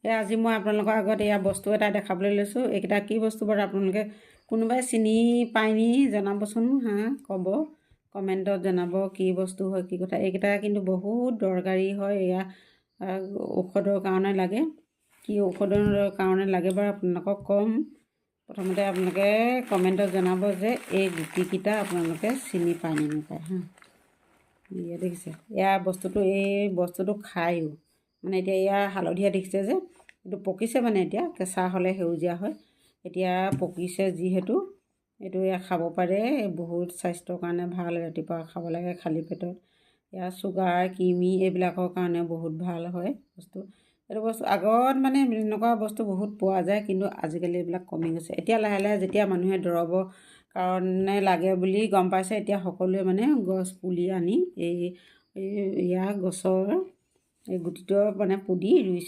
আজি মই আপোনালোকৰ আগত এয়া বস্তু এটা দেখাবলৈ লৈছোঁ। এইকেইটা কি বস্তু বাৰু আপোনালোকে কোনোবাই চিনি পায়নি জনাবচোন, ক'ব কমেণ্টত জনাব কি বস্তু হয় কি কথা। এইকেইটা কিন্তু বহুত দৰকাৰী হয়। এয়া ঔষধৰ কাৰণে লাগে। কি ঔষধৰ কাৰণে লাগে বাৰু আপোনালোকক ক'ম। প্ৰথমতে আপোনালোকে কমেণ্টত জনাব যে এই গুটিকেইটা আপোনালোকে চিনি পায় নে নাপায়। ইয়াত দেখিছে এয়া বস্তুটো, এই বস্তুটো খায়ো মানে এতিয়া এয়া হালধীয়া দেখিছে যে এইটো পকিছে, মানে এতিয়া কেঁচা হ'লে সেউজীয়া হয়, এতিয়া পকিছে যিহেতু এইটো এয়া খাব পাৰে। বহুত স্বাস্থ্যৰ কাৰণে ভাল, ৰাতিপুৱা খাব লাগে খালী পেটত। এয়া চুগাৰ কিমি এইবিলাকৰ কাৰণে বহুত ভাল হয় বস্তু। এইটো বস্তু আগত মানে এনেকুৱা বস্তু বহুত পোৱা যায়, কিন্তু আজিকালি এইবিলাক কমি গৈছে। এতিয়া লাহে লাহে যেতিয়া মানুহে দৰৱৰ কাৰণে লাগে বুলি গম পাইছে, এতিয়া সকলোৱে মানে গছ পুলি আনি এই ইয়াৰ গছৰ এই গুটিটো মানে পুলি ৰুইছে।